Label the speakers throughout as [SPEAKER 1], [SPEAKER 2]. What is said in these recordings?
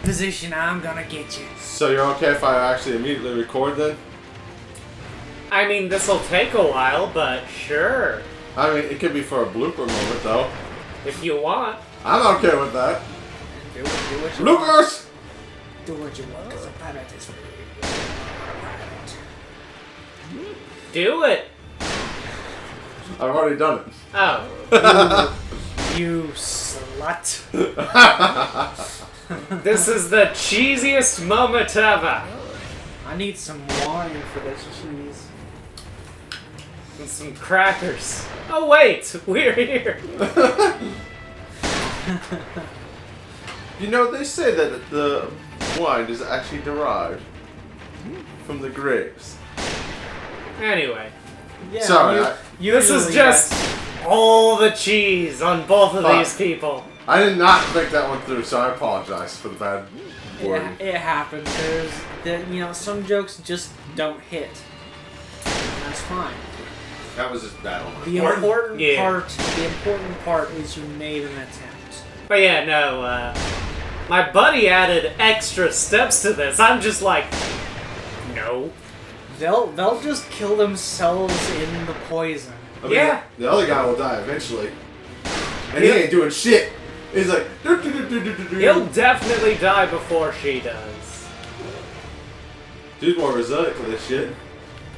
[SPEAKER 1] position, I'm gonna get you.
[SPEAKER 2] So you're okay if I actually immediately record then?
[SPEAKER 3] I mean, this'll take a while, but sure.
[SPEAKER 2] I mean, it could be for a blooper moment though.
[SPEAKER 3] If you want.
[SPEAKER 2] I'm okay with that.
[SPEAKER 1] Do what you want.
[SPEAKER 2] Bloopers!
[SPEAKER 1] Do what you want, because a pirate is free.
[SPEAKER 3] Do it.
[SPEAKER 2] I've already done it.
[SPEAKER 3] Oh.
[SPEAKER 1] You slut.
[SPEAKER 3] This is the cheesiest moment ever.
[SPEAKER 1] I need some wine for this cheese.
[SPEAKER 3] And some crackers. Oh wait, we're here.
[SPEAKER 2] You know, they say that the wine is actually derived from the grapes.
[SPEAKER 3] Anyway.
[SPEAKER 1] Yeah,
[SPEAKER 2] Sorry,
[SPEAKER 3] This is just all the cheese on both of these people.
[SPEAKER 2] I did not think that one through, so I apologize for the bad wording.
[SPEAKER 1] It happens. Some jokes just don't hit. And that's fine.
[SPEAKER 2] That was just bad on
[SPEAKER 1] The important part is you made an attempt.
[SPEAKER 3] But yeah, no, my buddy added extra steps to this. I'm just like, no.
[SPEAKER 1] They'll just kill themselves in the poison.
[SPEAKER 2] I mean,
[SPEAKER 3] Yeah.
[SPEAKER 2] The other guy will die eventually. And he ain't doing shit. He's like...
[SPEAKER 3] He'll definitely die before she does.
[SPEAKER 2] She's more resilient for this shit.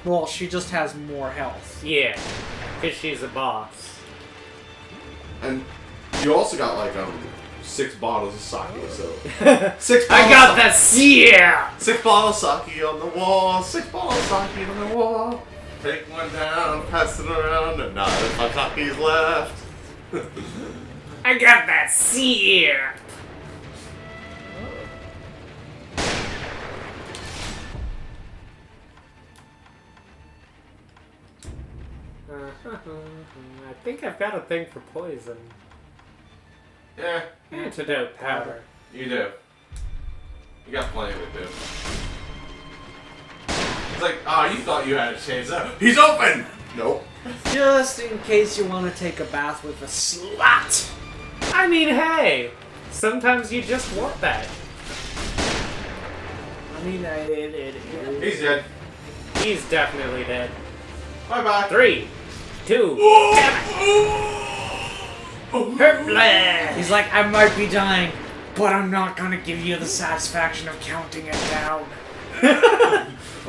[SPEAKER 1] Well, she just has more health.
[SPEAKER 3] Yeah, because she's a boss.
[SPEAKER 2] And you also got like 6 bottles of sake, so... 6 bottles
[SPEAKER 3] I got that, yeah!
[SPEAKER 2] 6 bottles of sake on the wall, 6 bottles of sake on the wall. Take one down, pass it around, and not if my sake's left.
[SPEAKER 3] I got that syrup. I think I've got a thing for poison.
[SPEAKER 2] Yeah.
[SPEAKER 3] Antidote powder.
[SPEAKER 2] You do. You got plenty of it, dude. It's like, you thought you had a chance. He's open! Nope.
[SPEAKER 1] Just in case you want to take a bath with a slut.
[SPEAKER 3] I mean, hey, sometimes you just want that.
[SPEAKER 1] I mean,
[SPEAKER 2] He's dead.
[SPEAKER 3] He's definitely dead.
[SPEAKER 2] Bye-bye.
[SPEAKER 3] 3, 2, her blast.
[SPEAKER 1] He's like, I might be dying, but I'm not gonna give you the satisfaction of counting it down.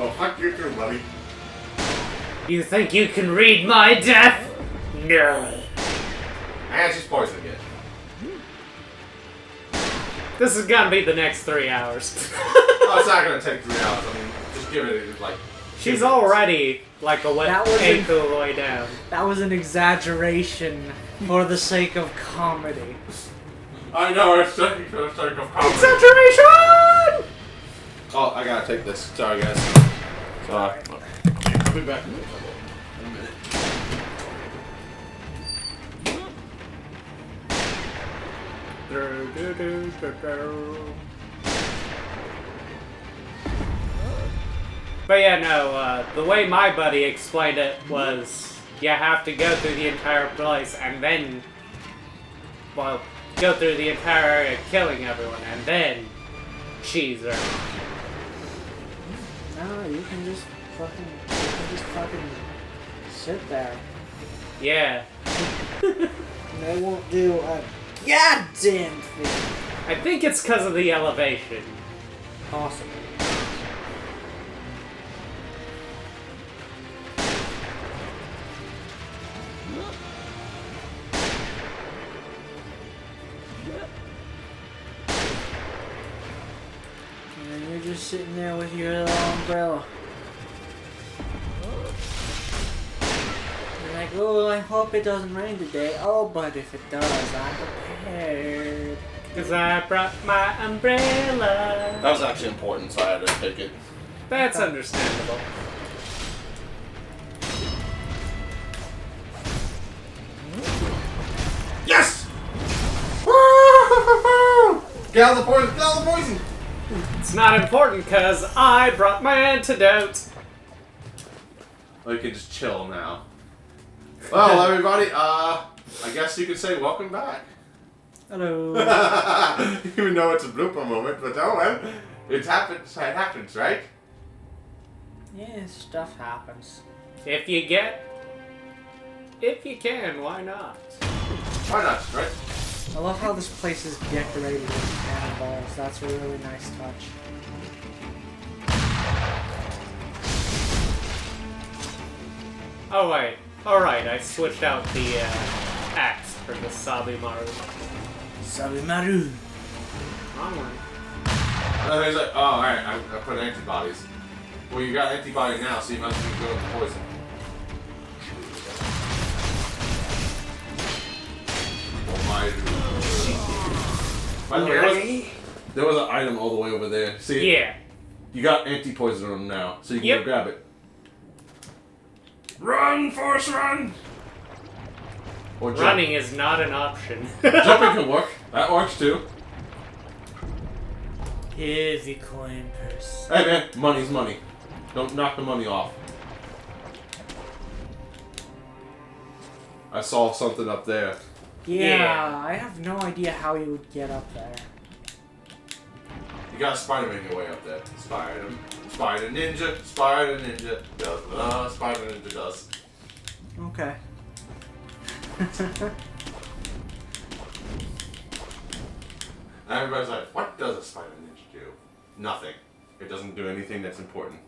[SPEAKER 2] Oh, fuck you too, buddy.
[SPEAKER 3] You think you can read my death? No.
[SPEAKER 2] And she's poisoned again.
[SPEAKER 3] This is gonna be the next 3 hours.
[SPEAKER 2] Oh, it's not gonna take 3 hours. I mean, just give it like...
[SPEAKER 3] She's already like a
[SPEAKER 1] That was
[SPEAKER 3] eighth of the way down.
[SPEAKER 1] That was an exaggeration for the sake of comedy.
[SPEAKER 2] I know, it's for the sake of comedy.
[SPEAKER 3] Exaggeration!
[SPEAKER 2] Oh, I gotta take this. Sorry, guys. Sorry. I'll be back in a minute.
[SPEAKER 3] But yeah, no, the way my buddy explained it was you have to go through the entire place and then, well, go through the entire area killing everyone and then cheese her.
[SPEAKER 1] No, you can just fucking sit there.
[SPEAKER 3] Yeah.
[SPEAKER 1] They won't do a goddamn thing.
[SPEAKER 3] I think it's because of the elevation.
[SPEAKER 1] Possibly. And you're just sitting there with your little umbrella. You're like, oh, I hope it doesn't rain today. Oh, but if it does, I'm prepared.
[SPEAKER 3] Because I brought my umbrella.
[SPEAKER 2] That was actually important, so I had to take it.
[SPEAKER 3] That's understandable.
[SPEAKER 2] Yes! Get out of the poison! Get out of the poison!
[SPEAKER 3] It's not important because I brought my antidote.
[SPEAKER 2] Well, you can just chill now. Well, everybody, I guess you could say welcome back.
[SPEAKER 1] Hello.
[SPEAKER 2] Even though it's a blooper moment, but oh well. It happens, right?
[SPEAKER 1] Yeah, stuff happens.
[SPEAKER 3] If you can, why not?
[SPEAKER 2] Why not, right?
[SPEAKER 1] I love how this place is decorated with cannonballs. That's a really nice touch.
[SPEAKER 3] Oh wait. Alright, I switched out the axe for the Sabimaru.
[SPEAKER 1] Sabimaru.
[SPEAKER 3] Wrong one.
[SPEAKER 2] And he's like, oh, alright, I put antibodies. Well, you got antibody now, so you must be going to poison. Oh my. By the way, there was an item all the way over there. See?
[SPEAKER 3] Yeah.
[SPEAKER 2] You got anti-poison on them now, so you can
[SPEAKER 3] Yep.
[SPEAKER 2] go grab it. Run, Force, run! Or jump.
[SPEAKER 3] Running is not an option.
[SPEAKER 2] Jumping can work. That works too.
[SPEAKER 1] Heavy coin purse.
[SPEAKER 2] Hey man, money's money. Don't knock the money off. I saw something up there.
[SPEAKER 1] Yeah, I have no idea how you would get up there.
[SPEAKER 2] You got Spider-Man your way up there. Spider Ninja does. Spider Ninja does.
[SPEAKER 1] Okay.
[SPEAKER 2] And everybody's like, what does a Spider Ninja do? Nothing. It doesn't do anything that's important.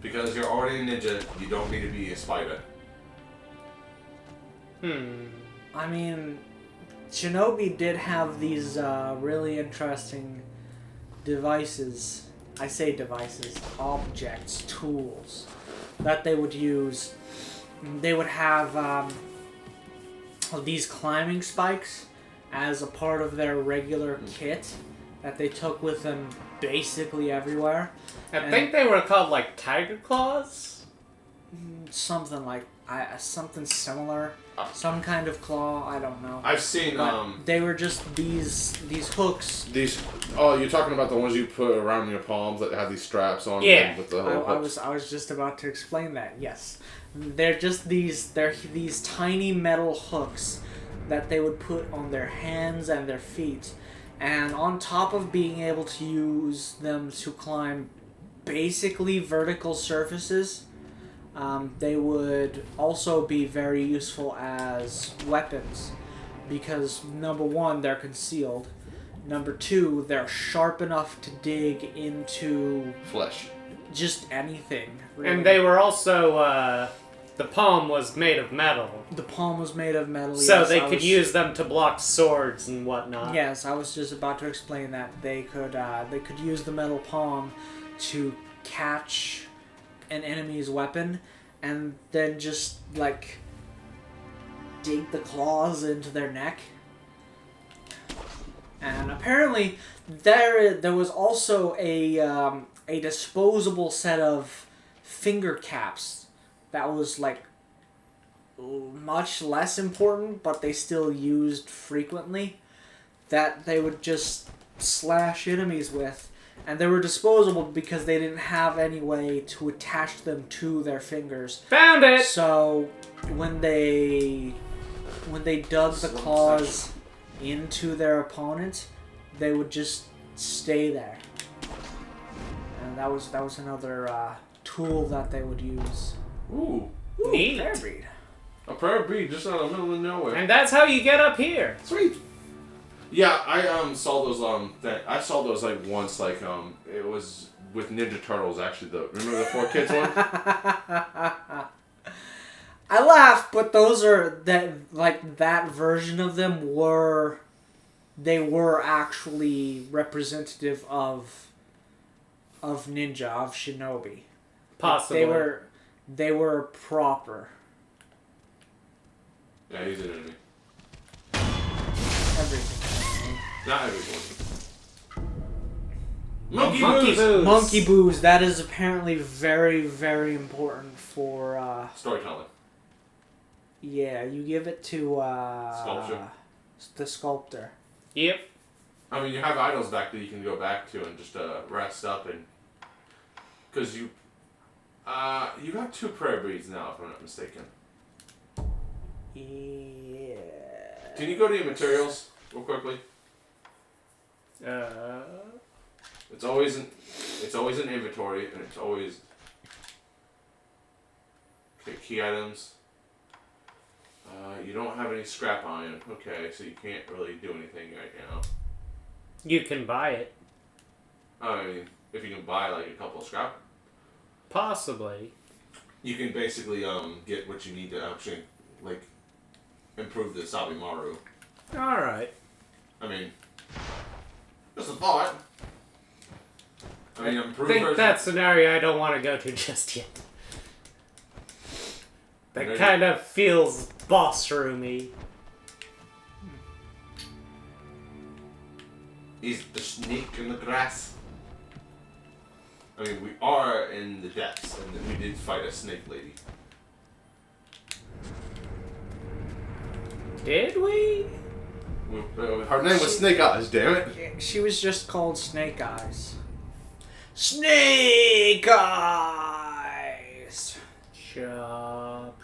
[SPEAKER 2] Because you're already a ninja, you don't need to be a spider.
[SPEAKER 1] I mean, Shinobi did have these really interesting devices. I say devices, objects, tools that they would use. They would have these climbing spikes as a part of their regular kit that they took with them basically everywhere.
[SPEAKER 3] I think they were called like tiger claws.
[SPEAKER 1] Something like something similar, some kind of claw. I don't know.
[SPEAKER 2] I've seen
[SPEAKER 1] But they were just these hooks.
[SPEAKER 2] these. Oh, you're talking about the ones you put around your palms that have these straps on
[SPEAKER 3] Yeah.
[SPEAKER 2] them with the whole hooks.
[SPEAKER 1] I was just about to explain that. Yes, they're just these tiny metal hooks that they would put on their hands and their feet, and on top of being able to use them to climb basically vertical surfaces, they would also be very useful as weapons because number one, they're concealed. Number two, they're sharp enough to dig into
[SPEAKER 2] Flesh.
[SPEAKER 1] just anything. Really.
[SPEAKER 3] And they were also, the palm was made of metal.
[SPEAKER 1] The palm was made of metal.
[SPEAKER 3] So
[SPEAKER 1] yes,
[SPEAKER 3] they
[SPEAKER 1] I
[SPEAKER 3] could
[SPEAKER 1] was-
[SPEAKER 3] use them to block swords and whatnot.
[SPEAKER 1] Yes, I was just about to explain that they could use the metal palm to catch an enemy's weapon and then just like dig the claws into their neck. And apparently there was also a disposable set of finger caps that was like much less important, but they still used frequently, that they would just slash enemies with, and they were disposable because they didn't have any way to attach them to their fingers.
[SPEAKER 3] Found it!
[SPEAKER 1] So when they dug the claws into their opponent, they would just stay there, and that was another tool that they would use.
[SPEAKER 2] Ooh.
[SPEAKER 3] Neat.
[SPEAKER 1] Fair breed.
[SPEAKER 2] A prayer bead just out of the middle of nowhere.
[SPEAKER 3] And that's how you get up here.
[SPEAKER 2] Sweet. Yeah, I saw those I saw those like once, like it was with Ninja Turtles actually. Remember the 4Kids one?
[SPEAKER 1] I laugh, but those are that version of them were actually representative of ninja, of shinobi.
[SPEAKER 3] Possibly.
[SPEAKER 1] They were proper.
[SPEAKER 2] Yeah, he's an enemy.
[SPEAKER 1] Everything.
[SPEAKER 2] Not everyone.
[SPEAKER 3] Monkey
[SPEAKER 2] Monkey
[SPEAKER 3] booze.
[SPEAKER 1] Monkey booze. That is apparently very, very important for
[SPEAKER 2] Storytelling.
[SPEAKER 1] yeah, you give it to
[SPEAKER 2] Sculpture.
[SPEAKER 1] the sculptor.
[SPEAKER 3] Yep.
[SPEAKER 2] I mean, you have idols back that you can go back to and just rest up and... Because you have 2 prayer beads now, if I'm not mistaken.
[SPEAKER 1] Yeah.
[SPEAKER 2] Can you go to your materials real quickly? It's always an inventory, and it's always okay. Key items. You don't have any scrap iron. Okay, so you can't really do anything right now.
[SPEAKER 3] You can buy it.
[SPEAKER 2] I mean, if you can buy like a couple of scrap,
[SPEAKER 3] Possibly.
[SPEAKER 2] you can basically get what you need to actually like improve the Sabimaru.
[SPEAKER 3] Alright.
[SPEAKER 2] I mean, just a thought. I mean,
[SPEAKER 3] I
[SPEAKER 2] improved
[SPEAKER 3] think
[SPEAKER 2] version.
[SPEAKER 3] that scenario I don't want to go to just yet. That kind of feels boss roomy.
[SPEAKER 2] Is the snake in the grass? I mean, we are in the depths, and we did fight a snake lady.
[SPEAKER 3] Did we?
[SPEAKER 2] Her name was Snake Eyes, damn it.
[SPEAKER 1] She was just called Snake Eyes. Snake Eyes!
[SPEAKER 3] Shop.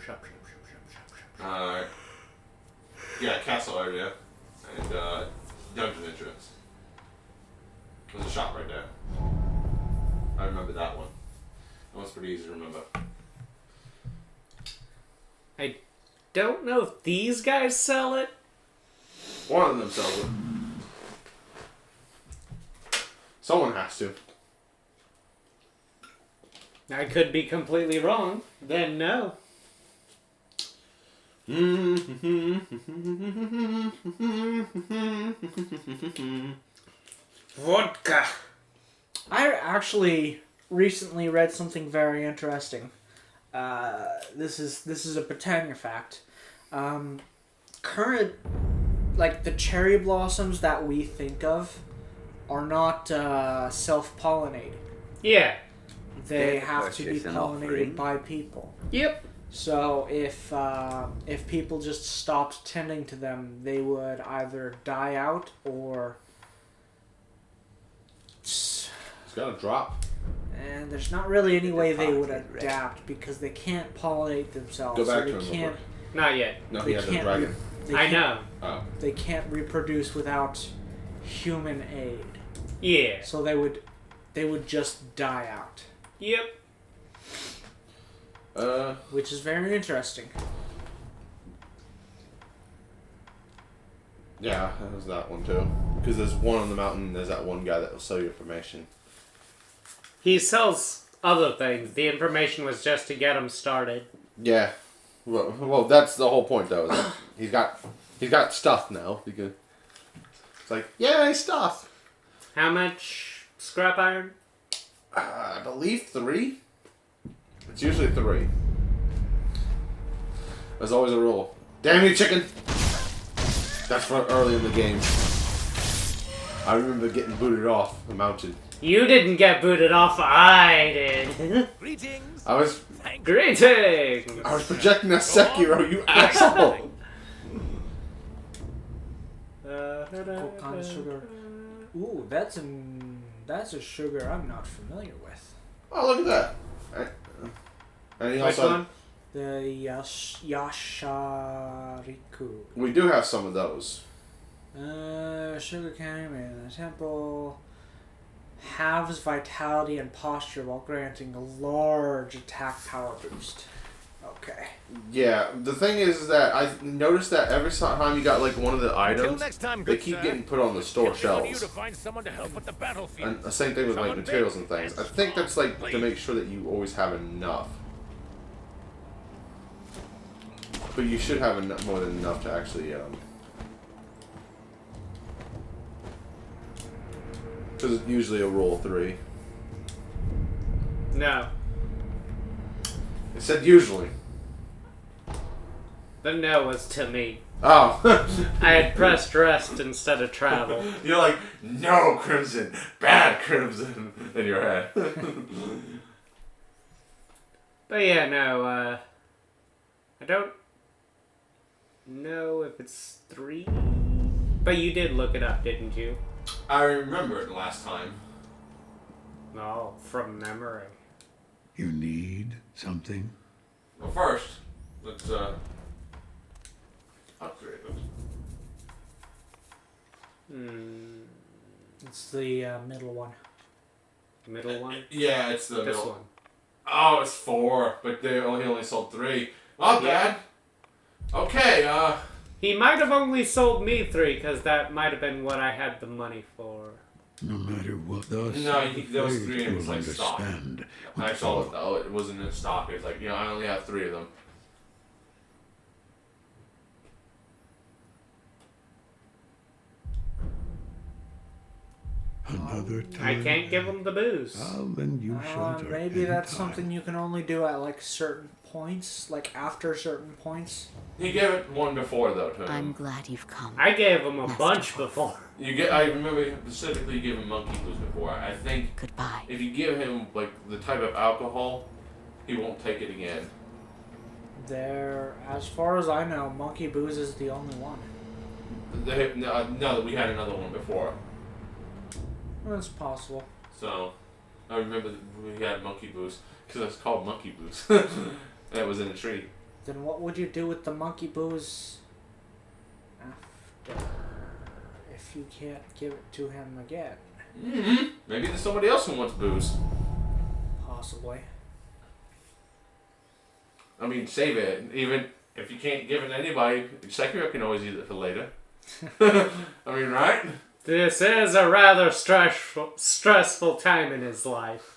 [SPEAKER 2] Yeah, castle area and dungeon entrance. There's a shop right there. I remember that one. That one's pretty easy to remember.
[SPEAKER 3] I don't know if these guys sell it.
[SPEAKER 2] One of them sells it. Someone has to.
[SPEAKER 3] I could be completely wrong. Then no.
[SPEAKER 1] Vodka! I actually recently read something very interesting. This is a Britannia fact. Current, like the cherry blossoms that we think of, are not self-pollinating.
[SPEAKER 3] Yeah.
[SPEAKER 1] They have to be pollinated by people.
[SPEAKER 3] Yep.
[SPEAKER 1] So if people just stopped tending to them, they would either die out or.
[SPEAKER 2] It's gotta drop.
[SPEAKER 1] And there's not really any way they would adapt because they can't pollinate themselves.
[SPEAKER 2] Go back
[SPEAKER 1] so
[SPEAKER 2] to
[SPEAKER 1] they
[SPEAKER 2] him.
[SPEAKER 1] can't.
[SPEAKER 3] Not yet.
[SPEAKER 2] No,
[SPEAKER 1] They
[SPEAKER 2] he has a
[SPEAKER 1] can't
[SPEAKER 2] dragon.
[SPEAKER 3] I know.
[SPEAKER 2] Oh.
[SPEAKER 1] They can't reproduce without human aid.
[SPEAKER 3] Yeah.
[SPEAKER 1] So they would just die out.
[SPEAKER 3] Yep.
[SPEAKER 1] Which is very interesting.
[SPEAKER 2] Yeah, there's that one too. Because there's one on the mountain, there's that one guy that will sell you information.
[SPEAKER 3] He sells other things. The information was just to get him started.
[SPEAKER 2] Yeah. Well, that's the whole point though. Is that he's got stuff now because it's like, yay, stuff.
[SPEAKER 3] How much scrap iron?
[SPEAKER 2] I believe 3. It's usually 3. There's always a rule. Damn you, chicken! That's from early in the game. I remember getting booted off the mountain.
[SPEAKER 3] You didn't get booted off, I did.
[SPEAKER 4] Greetings.
[SPEAKER 2] I was
[SPEAKER 3] Greetings!
[SPEAKER 2] projecting a Sekiro, you asshole!
[SPEAKER 1] What kind of sugar? Ooh, that's a sugar I'm not familiar with.
[SPEAKER 2] Oh, look at that. And he
[SPEAKER 3] Which
[SPEAKER 2] also,
[SPEAKER 3] one?
[SPEAKER 1] The Yashariku.
[SPEAKER 2] we do have some of those.
[SPEAKER 1] Sugar cane made in a temple halves vitality and posture while granting a large attack power boost. Okay.
[SPEAKER 2] Yeah, the thing is that I noticed that every time you got like one of the
[SPEAKER 4] Until
[SPEAKER 2] items,
[SPEAKER 4] next time,
[SPEAKER 2] they
[SPEAKER 4] good
[SPEAKER 2] keep
[SPEAKER 4] sir.
[SPEAKER 2] getting put on the store
[SPEAKER 4] Depend on you
[SPEAKER 2] shelves.
[SPEAKER 4] to find someone to help with the battlefield.
[SPEAKER 2] And the same thing with like
[SPEAKER 4] Someone
[SPEAKER 2] materials
[SPEAKER 4] big
[SPEAKER 2] and things. I
[SPEAKER 4] and
[SPEAKER 2] think that's like to
[SPEAKER 4] strong,
[SPEAKER 2] make sure that you always have enough. But you should have more than enough to actually because it's usually a roll 3.
[SPEAKER 3] No.
[SPEAKER 2] It said usually.
[SPEAKER 3] The no was to me.
[SPEAKER 2] Oh.
[SPEAKER 3] I had pressed rest instead of travel.
[SPEAKER 2] You're like, no, Crimson. Bad Crimson. In your head.
[SPEAKER 3] But yeah, no, I don't know if it's 3. But you did look it up, didn't you?
[SPEAKER 2] I remember it last time.
[SPEAKER 3] No, from memory.
[SPEAKER 5] You need something?
[SPEAKER 2] Well, first, let's upgrade it.
[SPEAKER 1] It's the middle one.
[SPEAKER 3] Middle one?
[SPEAKER 2] Yeah, it's the
[SPEAKER 3] This
[SPEAKER 2] middle.
[SPEAKER 3] one.
[SPEAKER 2] Oh, it's 4, but he only sold 3. Not bad. Okay,
[SPEAKER 3] He might have only sold me 3, because that might have been what I had the money for.
[SPEAKER 5] No matter what, thus
[SPEAKER 2] No, those 3
[SPEAKER 5] will
[SPEAKER 2] was like stock.
[SPEAKER 5] understand.
[SPEAKER 2] I saw it though. It wasn't in stock. It was like, I only have 3 of them.
[SPEAKER 5] Another time.
[SPEAKER 3] I can't give him the booze.
[SPEAKER 5] I'll lend you shelter.
[SPEAKER 1] Maybe that's
[SPEAKER 5] anytime.
[SPEAKER 1] something you can only do at like certain points, like after certain points.
[SPEAKER 2] You gave it 1 before though to him.
[SPEAKER 6] I'm glad you've come.
[SPEAKER 3] I gave him a
[SPEAKER 6] Master
[SPEAKER 3] bunch
[SPEAKER 2] I
[SPEAKER 6] Wolf.
[SPEAKER 3] before.
[SPEAKER 2] remember specifically you gave him monkey blues before. I think
[SPEAKER 6] Goodbye.
[SPEAKER 2] if you give him like the type of alcohol, he won't take it again.
[SPEAKER 1] As far as I know, Monkey Booze is the only one.
[SPEAKER 2] No, we had another one before.
[SPEAKER 1] That's possible.
[SPEAKER 2] So, I remember we had monkey booze because it's called monkey booze. That was in a tree.
[SPEAKER 1] Then what would you do with the Monkey Booze after, if you can't give it to him again?
[SPEAKER 2] Mm-hmm. Maybe there's somebody else who wants booze.
[SPEAKER 1] Possibly.
[SPEAKER 2] I mean, save it. Even if you can't give it to anybody, Sekiro can always use it for later. I mean, right?
[SPEAKER 3] This is a rather stressful time in his life.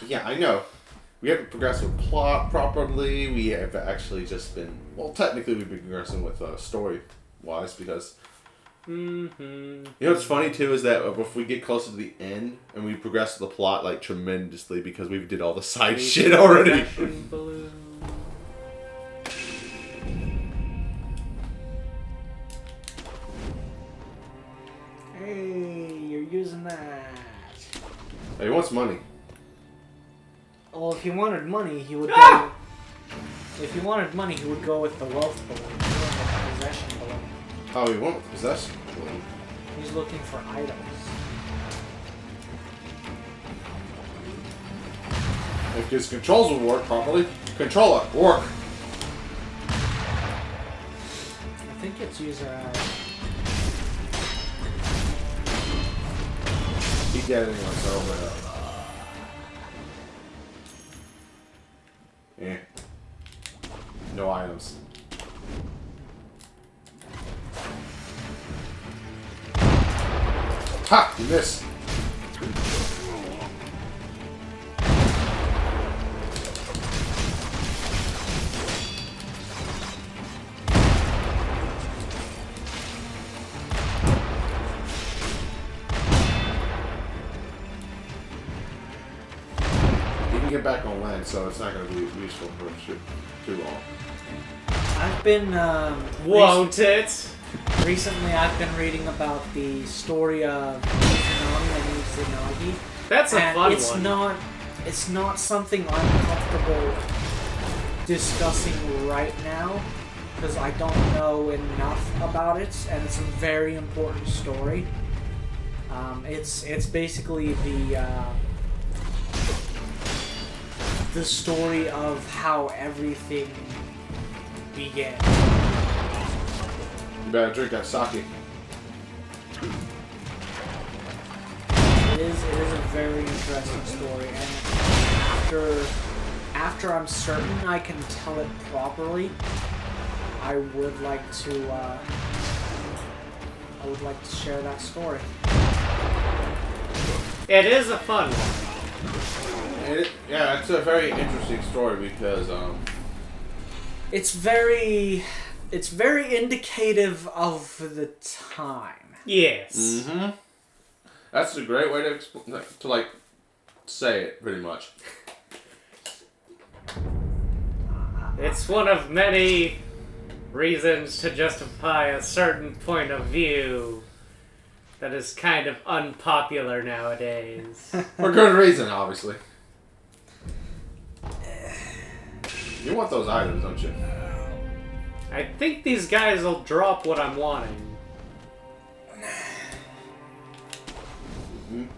[SPEAKER 7] Yeah, I know. We haven't progressed with plot properly. We have actually just been... Well, technically we've been progressing with story-wise because...
[SPEAKER 3] Mm-hmm.
[SPEAKER 7] You know what's funny, too, is that if we get closer to the end and we progress the plot, like, tremendously because we did all the side shit already.
[SPEAKER 3] Balloon.
[SPEAKER 1] Hey, you're using that.
[SPEAKER 7] He wants money.
[SPEAKER 1] Well, if he wanted money, he would go... If he wanted money, he would go with the wealth balloon. He went with the possession balloon.
[SPEAKER 7] Oh, he won't possess.
[SPEAKER 1] He's looking for items.
[SPEAKER 7] If his controls will work properly, controller, work.
[SPEAKER 1] I think it's user...
[SPEAKER 7] He dead anyway, so yeah. No items. Ha! You missed. You can get back on land, so it's not going to be useful for too long.
[SPEAKER 1] I've been...
[SPEAKER 3] Won't it?
[SPEAKER 1] Recently, I've been reading about the story of Izanami and Izanagi.
[SPEAKER 3] That's a
[SPEAKER 1] And
[SPEAKER 3] fun
[SPEAKER 1] it's
[SPEAKER 3] one.
[SPEAKER 1] it's not something I'm comfortable discussing right now because I don't know enough about it, and it's a very important story. It's basically the story of how everything began.
[SPEAKER 7] You better drink that sake.
[SPEAKER 1] It is a very interesting story, and after I'm certain I can tell it properly, I would like to share that story.
[SPEAKER 3] It is a fun one.
[SPEAKER 7] Yeah, it's a very interesting story because
[SPEAKER 1] It's very indicative of the time.
[SPEAKER 3] Yes.
[SPEAKER 7] mm-hmm. That's a great way to like say it, pretty much.
[SPEAKER 3] It's one of many reasons to justify a certain point of view that is kind of unpopular nowadays.
[SPEAKER 7] For good reason, obviously. You want those items, don't you?
[SPEAKER 3] I think these guys will drop what I'm wanting.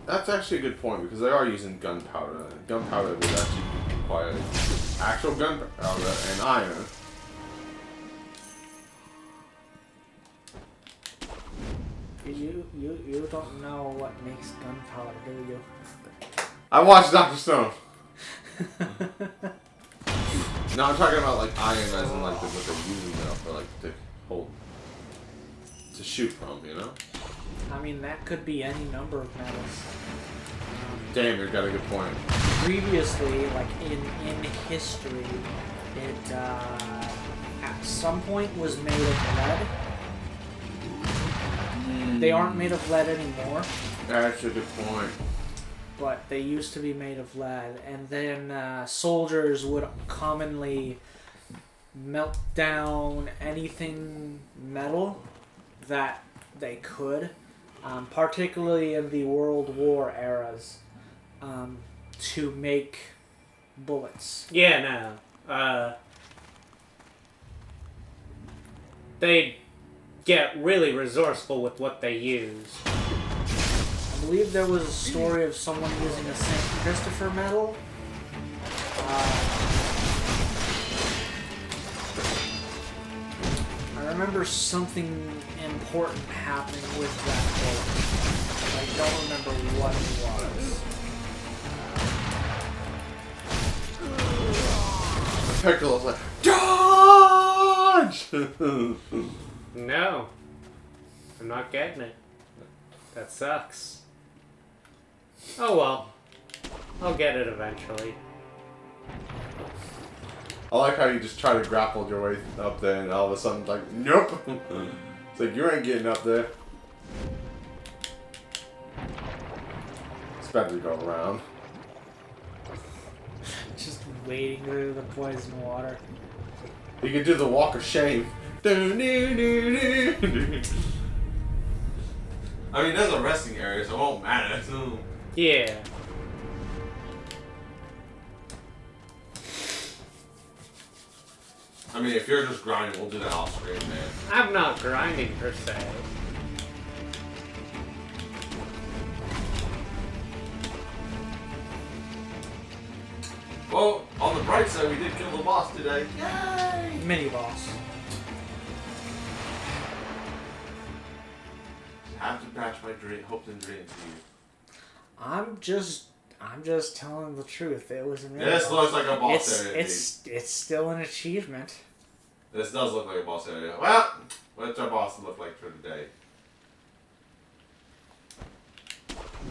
[SPEAKER 7] That's actually a good point because they are using gunpowder. Gunpowder would actually require actual gunpowder and iron.
[SPEAKER 1] You don't know what makes gunpowder, do you?
[SPEAKER 7] I watched Dr. Stone. No, I'm talking about like iron as in like what they're using now for like to hold to shoot from, you know?
[SPEAKER 1] I mean, that could be any number of metals.
[SPEAKER 7] Damn, you got a good point.
[SPEAKER 1] Previously, like in history, it at some point was made of lead. They aren't made of lead anymore.
[SPEAKER 7] That's a good point.
[SPEAKER 1] But they used to be made of lead, and then soldiers would commonly melt down anything metal that they could, particularly in the World War eras, to make bullets.
[SPEAKER 3] Yeah, no. They get really resourceful with what they use.
[SPEAKER 1] I believe there was a story of someone using a St. Christopher medal. I remember something important happening with that bullet. I don't remember what it was.
[SPEAKER 7] Piccolo's like, dodge!
[SPEAKER 3] No. I'm not getting it. That sucks. Oh well. I'll get it eventually.
[SPEAKER 7] I like how you just try to grapple your way up there and all of a sudden it's like, nope! It's like, you ain't getting up there. It's better to go around.
[SPEAKER 1] Just wading through the poison water.
[SPEAKER 7] You can do the walk of shame.
[SPEAKER 2] I mean, there's a resting area, so it won't matter.
[SPEAKER 3] Yeah.
[SPEAKER 2] I mean, if you're just grinding, we'll do that off screen, man.
[SPEAKER 3] I'm not grinding per se.
[SPEAKER 2] Well, on the bright side, we did kill the boss today. Yay!
[SPEAKER 1] Mini boss.
[SPEAKER 2] Have to patch my hopes and dreams to you.
[SPEAKER 1] I'm just telling the truth. It was a mini
[SPEAKER 2] This
[SPEAKER 1] boss.
[SPEAKER 2] looks like a boss area.
[SPEAKER 1] It's still an achievement.
[SPEAKER 2] This does look like a boss area. Well, what's our boss look like for today?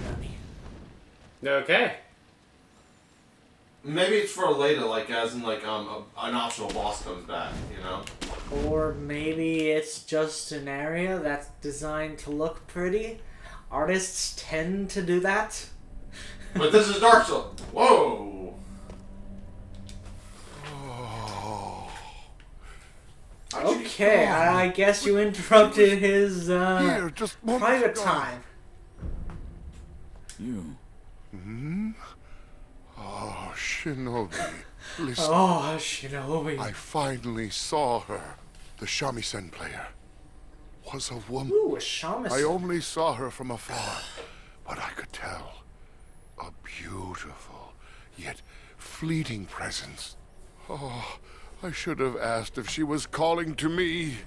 [SPEAKER 1] Nani.
[SPEAKER 3] Okay.
[SPEAKER 2] Maybe it's for later, like as in like an optional boss comes back, you know?
[SPEAKER 1] Or maybe it's just an area that's designed to look pretty. Artists tend to do that.
[SPEAKER 2] But this is Dark Souls. Whoa!
[SPEAKER 1] Okay, I guess you interrupted his
[SPEAKER 5] Here, just moments
[SPEAKER 1] private
[SPEAKER 5] ago.
[SPEAKER 1] time.
[SPEAKER 5] You. Hmm? Oh, Shinobi. Listen,
[SPEAKER 1] Oh, Shinobi.
[SPEAKER 5] I finally saw her. The shamisen player was a woman.
[SPEAKER 1] Ooh, a shaman.
[SPEAKER 5] I only saw her from afar, but I could tell. A beautiful, yet fleeting presence. Oh, I should have asked if she was calling to me.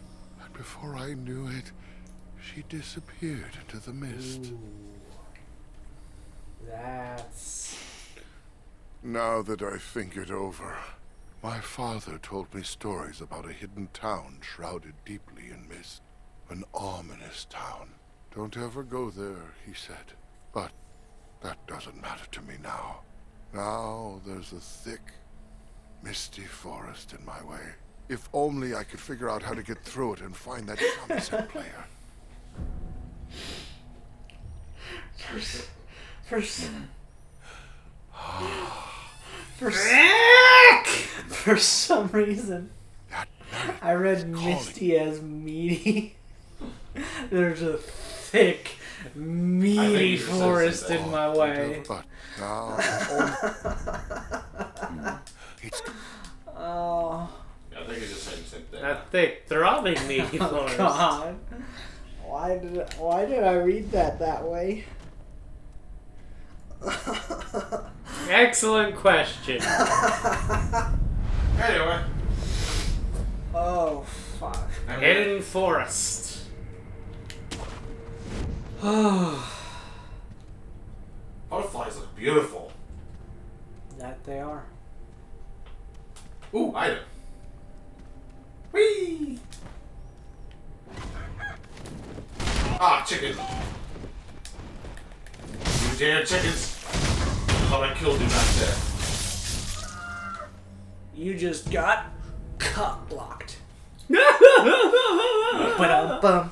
[SPEAKER 5] And before I knew it, she disappeared into the mist.
[SPEAKER 1] Ooh. That's...
[SPEAKER 5] Now that I think it over, my father told me stories about a hidden town shrouded deeply in mist. An ominous town. Don't ever go there, he said. But that doesn't matter to me now. Now there's a thick, misty forest in my way. If only I could figure out how to get through it and find that shamisen player.
[SPEAKER 1] For some reason,
[SPEAKER 5] That night
[SPEAKER 1] I read
[SPEAKER 5] was calling.
[SPEAKER 1] Misty as meaty. There's a thick,
[SPEAKER 2] I think
[SPEAKER 1] meaty
[SPEAKER 2] you said
[SPEAKER 1] forest
[SPEAKER 2] something.
[SPEAKER 1] in my way.
[SPEAKER 5] But now, it's
[SPEAKER 1] Oh,
[SPEAKER 2] Yeah, I think it's the same thing.
[SPEAKER 3] That thick, throbbing meaty
[SPEAKER 1] oh
[SPEAKER 3] forest.
[SPEAKER 1] God! Why did I read that way?
[SPEAKER 3] Excellent question.
[SPEAKER 2] Anyway.
[SPEAKER 1] Oh fuck!
[SPEAKER 3] Hidden forest.
[SPEAKER 2] Butterflies look beautiful.
[SPEAKER 1] That they are.
[SPEAKER 2] Ooh, item. Whee! Ah, chicken. You damn chickens. Thought I killed you back there.
[SPEAKER 1] You just got cock blocked. Ba-dum-bum.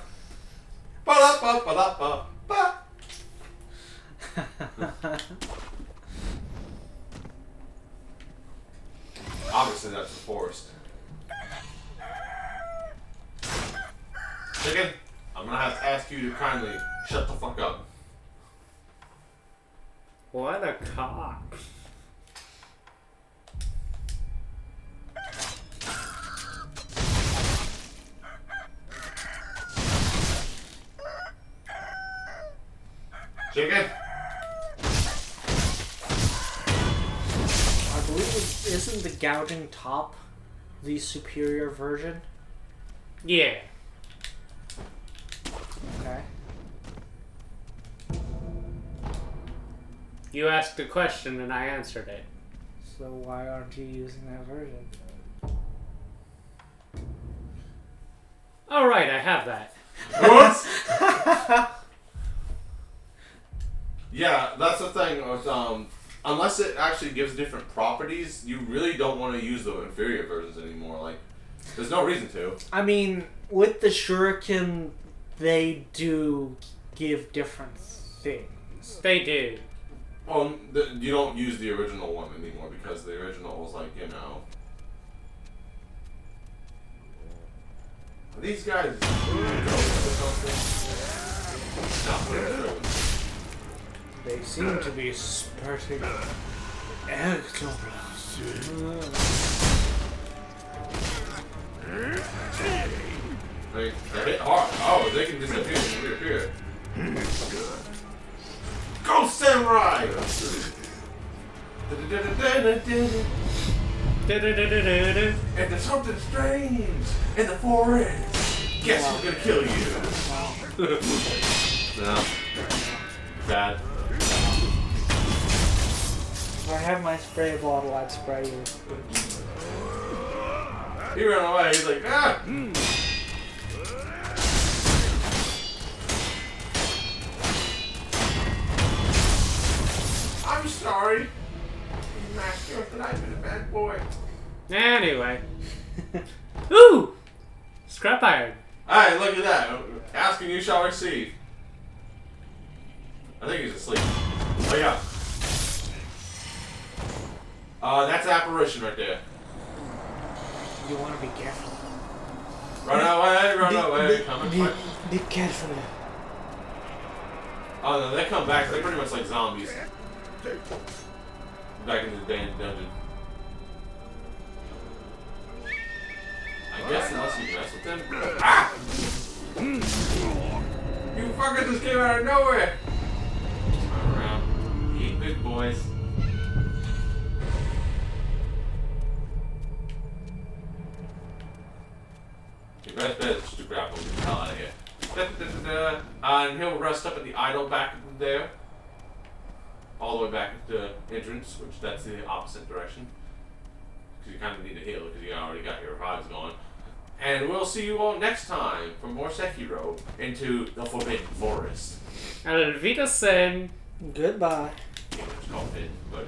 [SPEAKER 2] Ba-da-ba-ba-da-ba-ba. Obviously, that's the forest. Chicken, I'm gonna have to ask you to kindly shut the fuck up.
[SPEAKER 3] What a cock.
[SPEAKER 2] Chicken?
[SPEAKER 1] I believe isn't the gouging top the superior version?
[SPEAKER 3] Yeah.
[SPEAKER 1] Okay.
[SPEAKER 3] You asked a question and I answered it.
[SPEAKER 1] So why aren't you using that version?
[SPEAKER 3] Alright, I have that.
[SPEAKER 2] What? Yeah, that's the thing with, unless it actually gives different properties, you really don't want to use the inferior versions anymore. Like, there's no reason to.
[SPEAKER 1] I mean, with the shuriken, they do give different things.
[SPEAKER 3] They do.
[SPEAKER 2] Well, you don't use the original one anymore because the original was like, you know. Are these guys ghosts or something? Not really.
[SPEAKER 1] They seem to be spurting ectoplasm.
[SPEAKER 2] They hit hard. Oh, they can disappear and reappear. Ghost Samurai! And there's something strange in the forest. Guess who's gonna kill you? No. Bad.
[SPEAKER 1] If I had my spray bottle, I'd spray you.
[SPEAKER 2] He ran away. He's like, ah! I'm sorry. Master, that I've been a bad boy.
[SPEAKER 3] Anyway. Ooh! Scrap iron.
[SPEAKER 2] Alright, look at that. Ask and you shall receive. I think he's asleep. Oh, yeah. That's apparition right there.
[SPEAKER 1] You want to be careful.
[SPEAKER 2] Run away, come and fight.
[SPEAKER 1] Be careful.
[SPEAKER 2] Oh no, they come back. They're pretty much like zombies. Back in the dungeon. I guess unless you mess with them. Ah! You fucker just came out of nowhere. Turn around. Eat big boys. Your best bet is just to grapple and get the hell out of here. And he'll rest up at the idol back there. All the way back at the entrance, which that's the opposite direction. Because you kind of need to heal because you already got your revives going. And we'll see you all next time for more Sekiro into the Forbidden Forest.
[SPEAKER 3] And Vita Sin.
[SPEAKER 1] Goodbye.
[SPEAKER 2] Yeah, it's called Forbidden, but